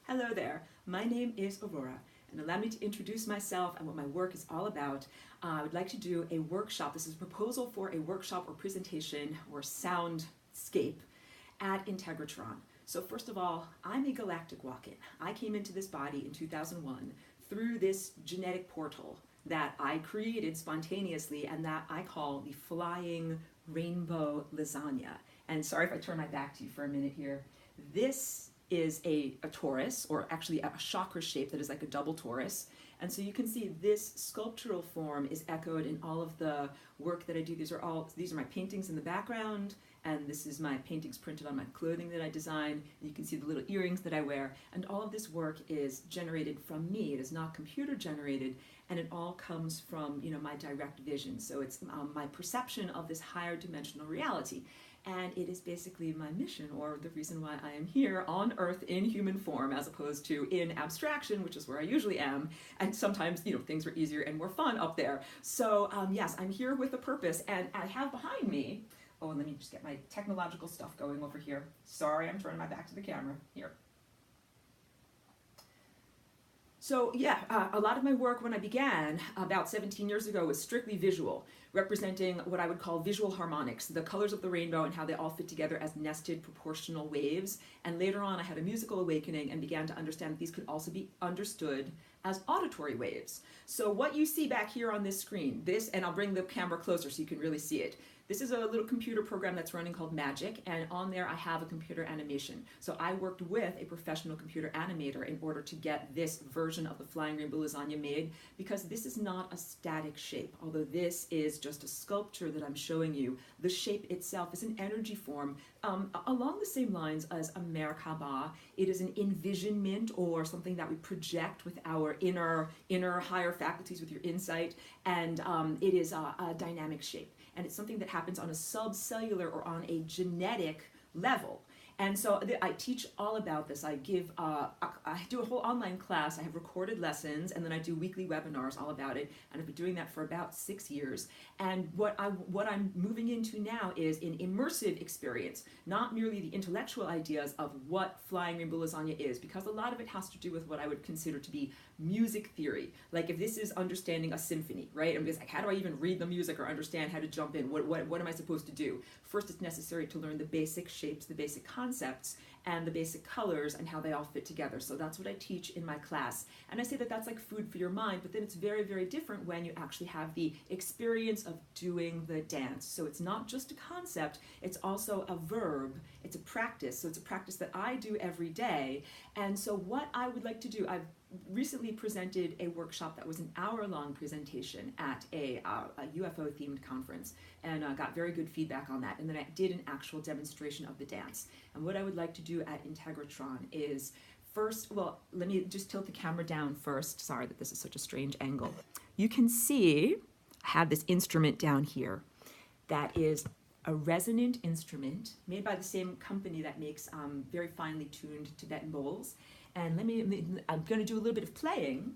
Hello there, my name is Aurora, and allow me to introduce myself and what my work is all about. I would like to do a workshop. This is a proposal for a workshop or presentation or soundscape at Integratron. So first of all, I'm a galactic walk-in. I came into this body in 2001 through this genetic portal that I created spontaneously and that I call the flying rainbow lasagna. And sorry if I turn my back to you for a minute here. This is a torus, or actually a chakra shape that is like a double torus. And so you can see this sculptural form is echoed in all of the work that I do. These are my paintings in the background, and this is my paintings printed on my clothing that I design. You can see the little earrings that I wear, and all of this work is generated from me. It is not computer generated, and it all comes from my direct vision. So it's my perception of this higher dimensional reality. And it is basically my mission, or the reason why I am here on Earth in human form, as opposed to in abstraction, which is where I usually am. And sometimes, things are easier and more fun up there. So yes, I'm here with a purpose, and I have behind me, oh, and let me just get my technological stuff going over here. Sorry, I'm turning my back to the camera. Here. So yeah, a lot of my work when I began about 17 years ago was strictly visual, representing what I would call visual harmonics, the colors of the rainbow and how they all fit together as nested proportional waves. And later on I had a musical awakening and began to understand that these could also be understood as auditory waves. So what you see back here on this screen, and I'll bring the camera closer so you can really see it. This is a little computer program that's running called Magic, and on there I have a computer animation. So I worked with a professional computer animator in order to get this version of the Flying Rainbow Lasagna made, because this is not a static shape. Although this is just a sculpture that I'm showing you, the shape itself is an energy form along the same lines as a Merkaba. It is an envisionment, or something that we project with our inner higher faculties, with your insight, and it is a dynamic shape. And it's something that happens on a subcellular or on a genetic level. And so I teach all about this. I do a whole online class. I have recorded lessons, and then I do weekly webinars all about it. And I've been doing that for about 6 years. And what I'm moving into now is an immersive experience, not merely the intellectual ideas of what Flying Rainbow Lasagna is, because a lot of it has to do with what I would consider to be music theory. Like if this is understanding a symphony, right? I'm just like, how do I even read the music or understand how to jump in? What am I supposed to do? First, it's necessary to learn the basic shapes, the basic concepts, and the basic colors and how they all fit together. So that's what I teach in my class. And I say that that's like food for your mind, but then it's very, very different when you actually have the experience of doing the dance. So it's not just a concept, it's also a verb, it's a practice. So it's a practice that I do every day. And so what I would like to do, I've recently presented a workshop that was an hour-long presentation at a UFO-themed conference, and got very good feedback on that. And then I did an actual demonstration of the dance. And what I would like to do at Integratron is first, well, let me just tilt the camera down first. Sorry that this is such a strange angle. You can see I have this instrument down here that is a resonant instrument made by the same company that makes very finely tuned Tibetan bowls. And I'm going to do a little bit of playing.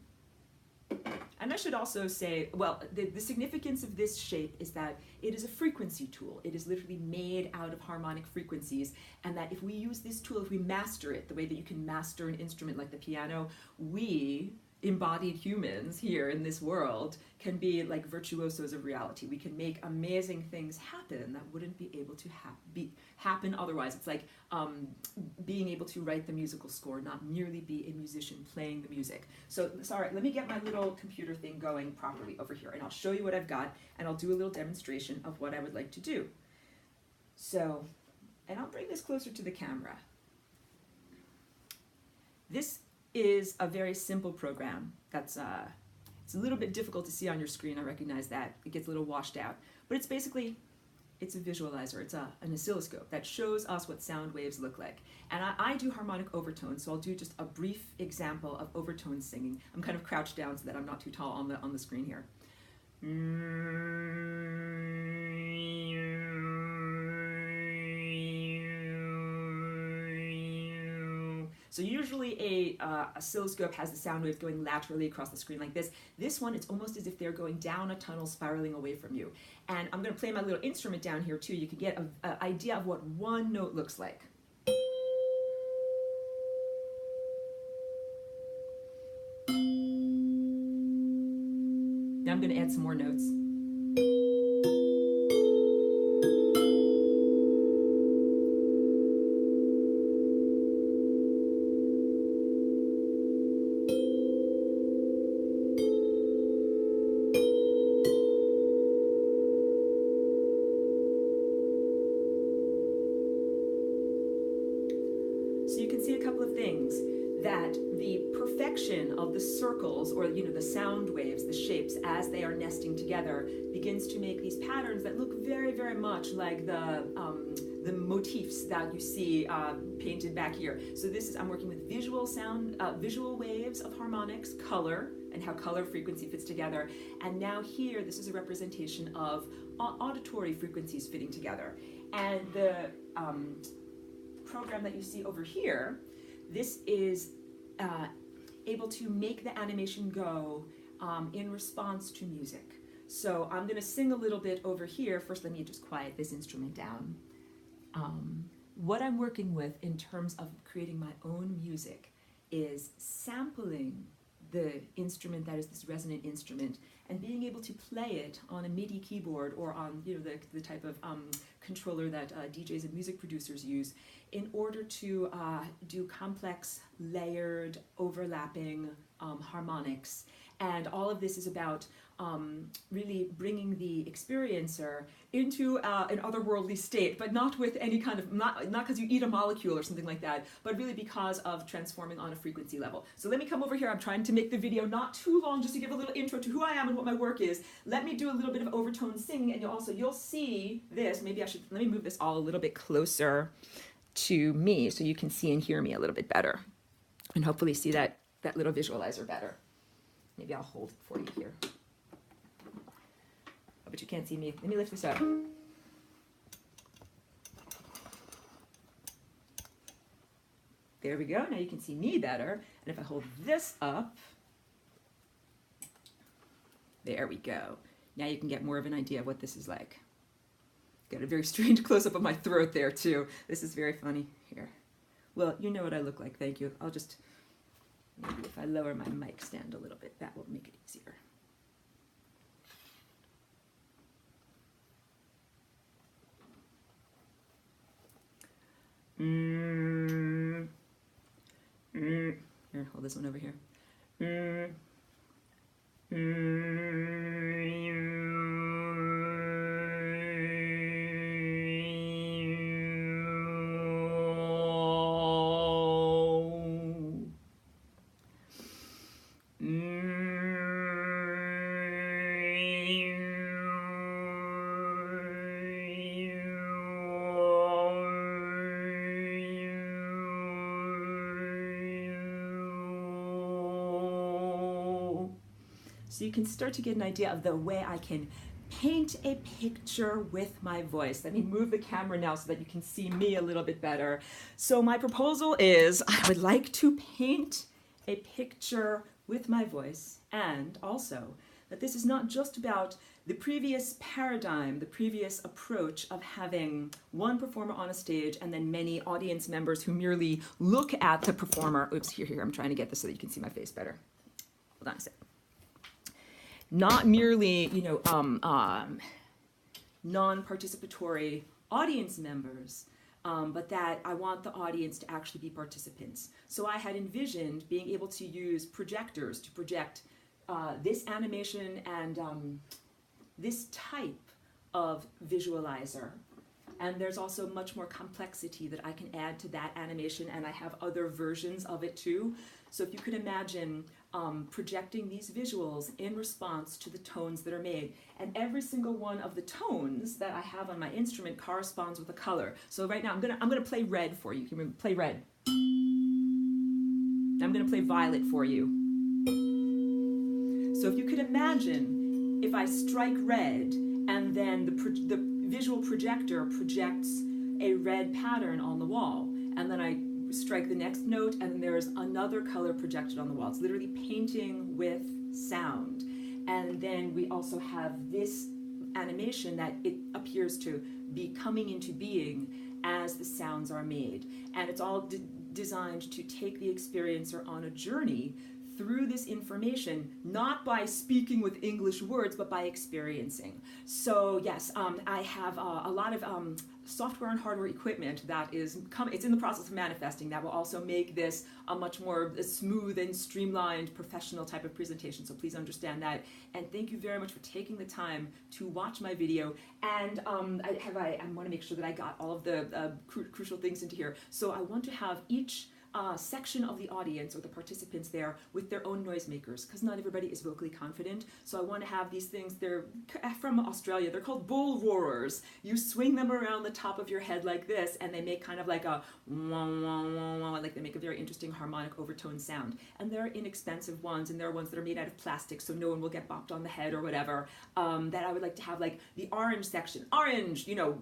And I should also say, well, the significance of this shape is that it is a frequency tool. It is literally made out of harmonic frequencies, and that if we use this tool, if we master it, the way that you can master an instrument like the piano, we, embodied humans here in this world, can be like virtuosos of reality. We can make amazing things happen that wouldn't be able to happen otherwise. It's like being able to write the musical score, not merely be a musician playing the music. So sorry, let me get my little computer thing going properly over here, and I'll show you what I've got, and I'll do a little demonstration of what I would like to do. So, and I'll bring this closer to the camera. This is a very simple program that's it's a little bit difficult to see on your screen. I recognize that. It gets a little washed out. But it's basically, it's a visualizer. It's an oscilloscope that shows us what sound waves look like. And I do harmonic overtone, so I'll do just a brief example of overtone singing. I'm kind of crouched down so that I'm not too tall on the screen here. So usually a oscilloscope has the sound waves going laterally across the screen like this. This one, it's almost as if they're going down a tunnel spiraling away from you. And I'm going to play my little instrument down here too. You can get an idea of what one note looks like. Now I'm going to add some more notes. So you can see a couple of things, that the perfection of the circles, or the sound waves, the shapes, as they are nesting together, begins to make these patterns that look very, very much like the motifs that you see painted back here. So I'm working with visual waves of harmonics, color, and how color frequency fits together. And now here, this is a representation of auditory frequencies fitting together. And the program that you see over here, this is able to make the animation go in response to music. So I'm going to sing a little bit over here. First, let me just quiet this instrument down. What I'm working with in terms of creating my own music is sampling the instrument that is this resonant instrument and being able to play it on a MIDI keyboard or on the type of controller that DJs and music producers use in order to do complex, layered, overlapping harmonics. And all of this is about really bringing the experiencer into an otherworldly state, but not with any kind of, not because you eat a molecule or something like that, but really because of transforming on a frequency level. So let me come over here. I'm trying to make the video not too long, just to give a little intro to who I am and what my work is. Let me do a little bit of overtone singing, and you'll see this. Maybe let me move this all a little bit closer to me so you can see and hear me a little bit better, and hopefully see that little visualizer better. Maybe I'll hold it for you here. Oh, but you can't see me. Let me lift this up. There we go. Now you can see me better. And if I hold this up, there we go. Now you can get more of an idea of what this is like. Got a very strange close-up of my throat there, too. This is very funny. Here. Well, you know what I look like. Thank you. I'll just... Maybe if I lower my mic stand a little bit, that will make it easier. Here, hold this one over here. So you can start to get an idea of the way I can paint a picture with my voice. Let me move the camera now so that you can see me a little bit better. So my proposal is I would like to paint a picture with my voice, and also that this is not just about the previous paradigm, the previous approach of having one performer on a stage and then many audience members who merely look at the performer. Oops, here, I'm trying to get this so that you can see my face better. Hold on a second. Not merely, non-participatory audience members, but that I want the audience to actually be participants. So I had envisioned being able to use projectors to project this animation and this type of visualizer. And there's also much more complexity that I can add to that animation, and I have other versions of it too. So if you could imagine projecting these visuals in response to the tones that are made. And every single one of the tones that I have on my instrument corresponds with a color. So right now I'm gonna play red for you. Can we play red? I'm gonna play violet for you. So if you could imagine if I strike red and then the visual projector projects a red pattern on the wall, and then I strike the next note and then there's another color projected on the wall. It's literally painting with sound. And then we also have this animation that it appears to be coming into being as the sounds are made. And it's all designed to take the experiencer on a journey through this information, not by speaking with English words, but by experiencing. So yes, I have a lot of software and hardware equipment that is it's in the process of manifesting that will also make this a much more smooth and streamlined professional type of presentation. So please understand that. And thank you very much for taking the time to watch my video. And I want to make sure that I got all of the crucial things into here. So I want to have each section of the audience or the participants there with their own noisemakers, because not everybody is vocally confident. So I want to have these things. They're from Australia. They're called bull roarers. You swing them around the top of your head like this, and they make kind of like a wah, wah, wah, wah, like they make a very interesting harmonic overtone sound. And there are inexpensive ones, and there are ones that are made out of plastic, so no one will get bopped on the head or whatever. That I would like to have, like the orange section. Orange, you know,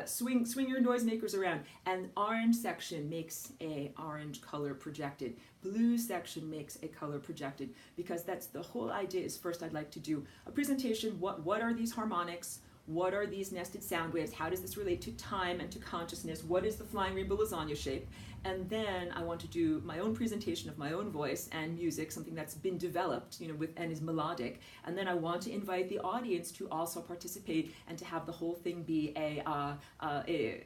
swing your noisemakers around. And orange section makes a orange color projected. Blue section makes a color projected, because that's the whole idea. Is first I'd like to do a presentation. What are these harmonics? What are these nested sound waves? How does this relate to time and to consciousness? What is the flying rainbow lasagna shape? And then I want to do my own presentation of my own voice and music, something that's been developed, you know, and is melodic. And then I want to invite the audience to also participate and to have the whole thing be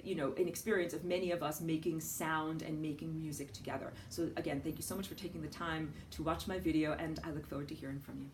you know, an experience of many of us making sound and making music together. So again, thank you so much for taking the time to watch my video, and I look forward to hearing from you.